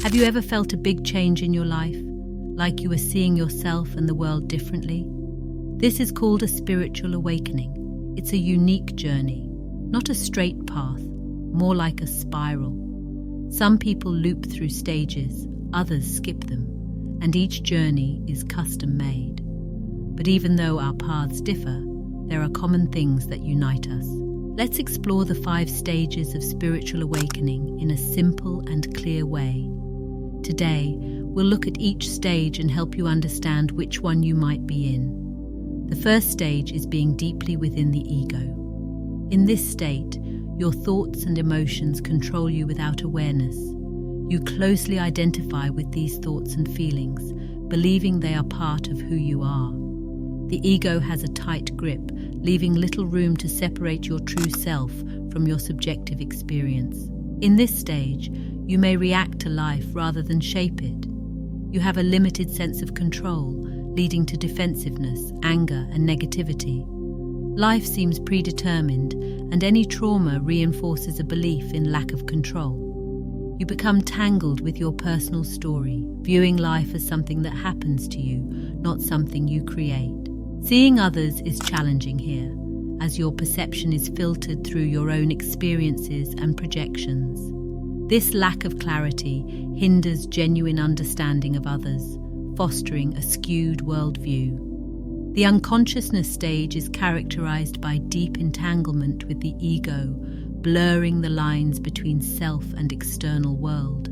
Have you ever felt a big change in your life, like you were seeing yourself and the world differently? This is called a spiritual awakening. It's a unique journey, not a straight path, more like a spiral. Some people loop through stages, others skip them, and each journey is custom-made. But even though our paths differ, there are common things that unite us. Let's explore the 5 stages of spiritual awakening in a simple and clear way. Today, we'll look at each stage and help you understand which one you might be in. The first stage is being deeply within the ego. In this state, your thoughts and emotions control you without awareness. You closely identify with these thoughts and feelings, believing they are part of who you are. The ego has a tight grip, leaving little room to separate your true self from your subjective experience. In this stage, you may react to life rather than shape it. You have a limited sense of control, leading to defensiveness, anger, and negativity. Life seems predetermined, and any trauma reinforces a belief in lack of control. You become tangled with your personal story, viewing life as something that happens to you, not something you create. Seeing others is challenging here, as your perception is filtered through your own experiences and projections. This lack of clarity hinders genuine understanding of others, fostering a skewed worldview. The unconsciousness stage is characterized by deep entanglement with the ego, blurring the lines between self and external world.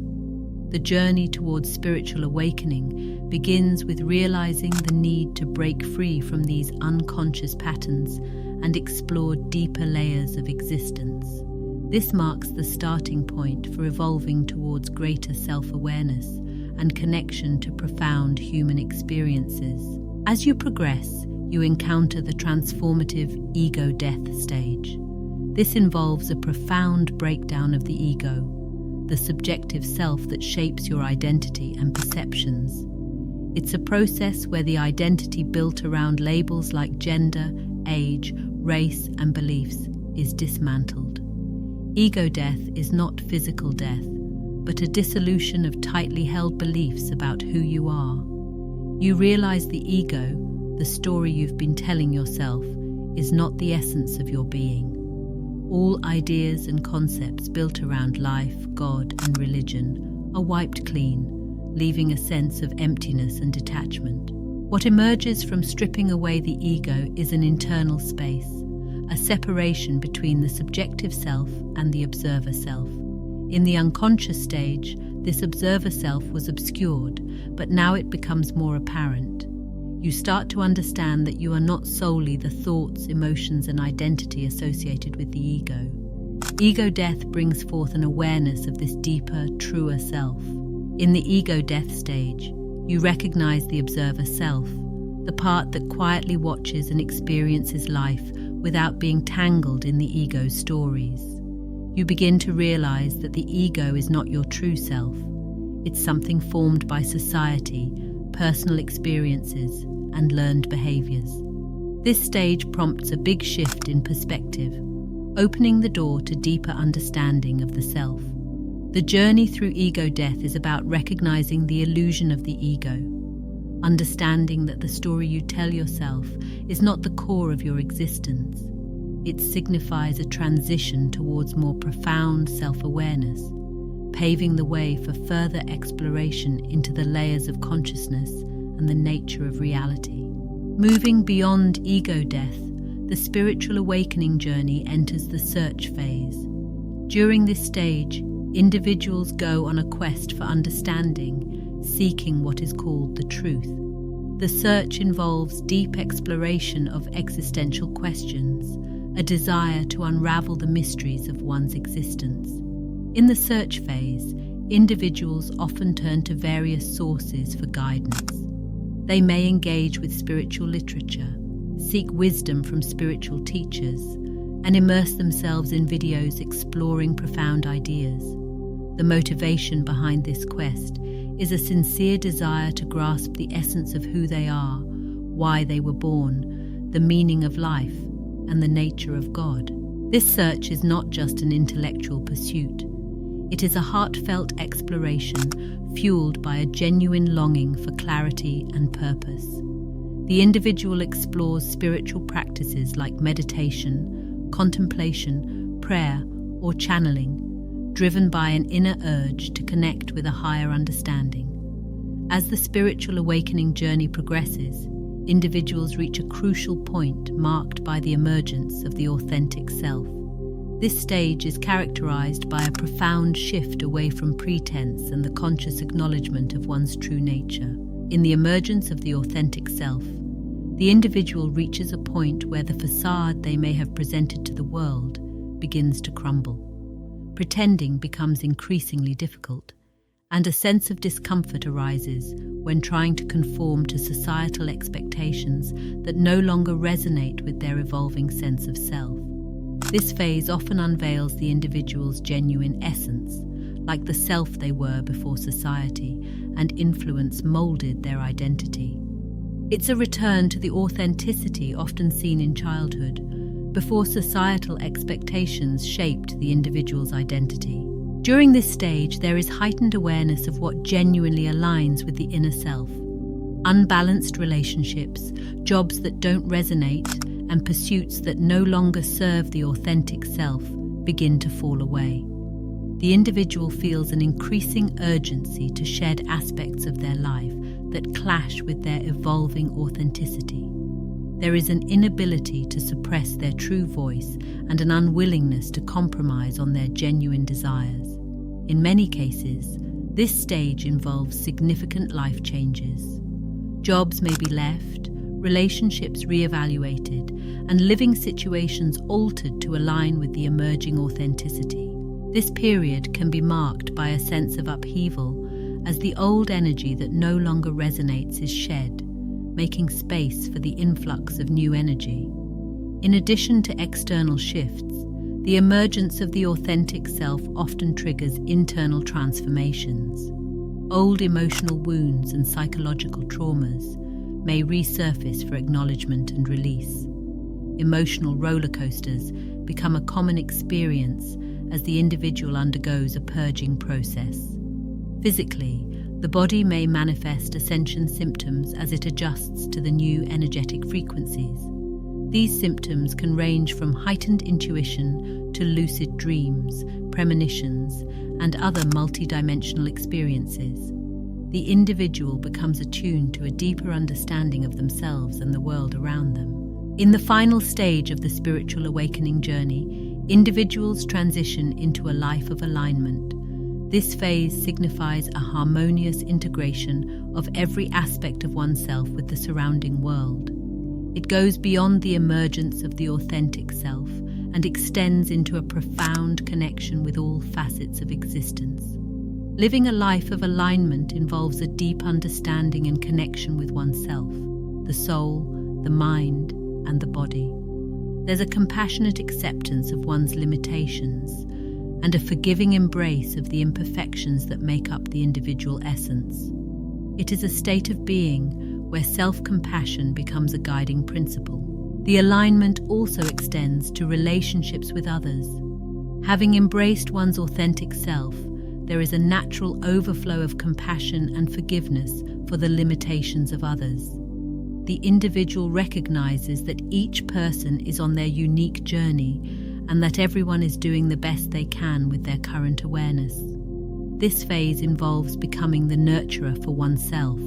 The journey towards spiritual awakening begins with realizing the need to break free from these unconscious patterns and explore deeper layers of existence. This marks the starting point for evolving towards greater self-awareness and connection to profound human experiences. As you progress, you encounter the transformative ego death stage. This involves a profound breakdown of the ego, the subjective self that shapes your identity and perceptions. It's a process where the identity built around labels like gender, age, race, and beliefs is dismantled. Ego death is not physical death, but a dissolution of tightly held beliefs about who you are. You realize the ego, the story you've been telling yourself, is not the essence of your being. All ideas and concepts built around life, God, and religion are wiped clean, leaving a sense of emptiness and detachment. What emerges from stripping away the ego is an internal space, a separation between the subjective self and the observer self. In the unconscious stage, this observer self was obscured, but now it becomes more apparent. You start to understand that you are not solely the thoughts, emotions, and identity associated with the ego. Ego death brings forth an awareness of this deeper, truer self. In the ego death stage, you recognize the observer self, the part that quietly watches and experiences life without being tangled in the ego's stories. You begin to realize that the ego is not your true self. It's something formed by society, personal experiences, and learned behaviors. This stage prompts a big shift in perspective, opening the door to deeper understanding of the self. The journey through ego death is about recognizing the illusion of the ego, understanding that the story you tell yourself is not the core of your existence. It signifies a transition towards more profound self-awareness, paving the way for further exploration into the layers of consciousness and the nature of reality. Moving beyond ego death, the spiritual awakening journey enters the search phase. During this stage, individuals go on a quest for understanding, seeking what is called the truth. The search involves deep exploration of existential questions, a desire to unravel the mysteries of one's existence. In the search phase, individuals often turn to various sources for guidance. They may engage with spiritual literature, seek wisdom from spiritual teachers, and immerse themselves in videos exploring profound ideas. The motivation behind this quest is a sincere desire to grasp the essence of who they are, why they were born, the meaning of life, and the nature of God. This search is not just an intellectual pursuit. It is a heartfelt exploration fueled by a genuine longing for clarity and purpose. The individual explores spiritual practices like meditation, contemplation, prayer, or channeling, driven by an inner urge to connect with a higher understanding. As the spiritual awakening journey progresses, individuals reach a crucial point marked by the emergence of the authentic self. This stage is characterized by a profound shift away from pretense and the conscious acknowledgement of one's true nature. In the emergence of the authentic self, the individual reaches a point where the facade they may have presented to the world begins to crumble. Pretending becomes increasingly difficult, and a sense of discomfort arises when trying to conform to societal expectations that no longer resonate with their evolving sense of self. This phase often unveils the individual's genuine essence, like the self they were before society and influence molded their identity. It's a return to the authenticity often seen in childhood, before societal expectations shaped the individual's identity. During this stage, there is heightened awareness of what genuinely aligns with the inner self. Unbalanced relationships, jobs that don't resonate, and pursuits that no longer serve the authentic self begin to fall away. The individual feels an increasing urgency to shed aspects of their life that clash with their evolving authenticity. There is an inability to suppress their true voice and an unwillingness to compromise on their genuine desires. In many cases, this stage involves significant life changes. Jobs may be left, relationships re-evaluated, and living situations altered to align with the emerging authenticity. This period can be marked by a sense of upheaval as the old energy that no longer resonates is shed, making space for the influx of new energy. In addition to external shifts, the emergence of the authentic self often triggers internal transformations. Old emotional wounds and psychological traumas may resurface for acknowledgement and release. Emotional roller coasters become a common experience as the individual undergoes a purging process. Physically, the body may manifest ascension symptoms as it adjusts to the new energetic frequencies. These symptoms can range from heightened intuition to lucid dreams, premonitions, and other multidimensional experiences. The individual becomes attuned to a deeper understanding of themselves and the world around them. In the final stage of the spiritual awakening journey, individuals transition into a life of alignment. This phase signifies a harmonious integration of every aspect of oneself with the surrounding world. It goes beyond the emergence of the authentic self and extends into a profound connection with all facets of existence. Living a life of alignment involves a deep understanding and connection with oneself, the soul, the mind, and the body. There's a compassionate acceptance of one's limitations and a forgiving embrace of the imperfections that make up the individual essence. It is a state of being where self-compassion becomes a guiding principle. The alignment also extends to relationships with others. Having embraced one's authentic self, there is a natural overflow of compassion and forgiveness for the limitations of others. The individual recognizes that each person is on their unique journey and that everyone is doing the best they can with their current awareness. This phase involves becoming the nurturer for oneself,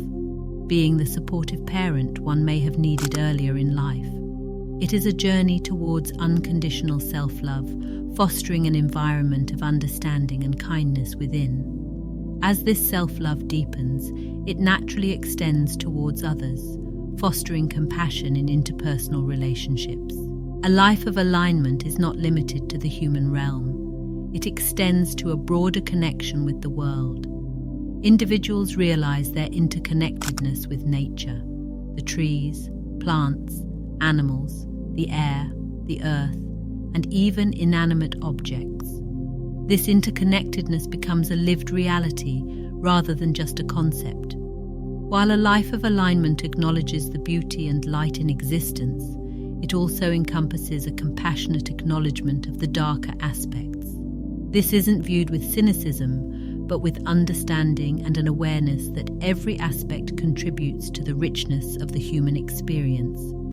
being the supportive parent one may have needed earlier in life. It is a journey towards unconditional self-love, fostering an environment of understanding and kindness within. As this self-love deepens, it naturally extends towards others, fostering compassion in interpersonal relationships. A life of alignment is not limited to the human realm. It extends to a broader connection with the world. Individuals realize their interconnectedness with nature, the trees, plants, animals, the air, the earth, and even inanimate objects. This interconnectedness becomes a lived reality rather than just a concept. While a life of alignment acknowledges the beauty and light in existence, it also encompasses a compassionate acknowledgement of the darker aspects. This isn't viewed with cynicism, but with understanding and an awareness that every aspect contributes to the richness of the human experience.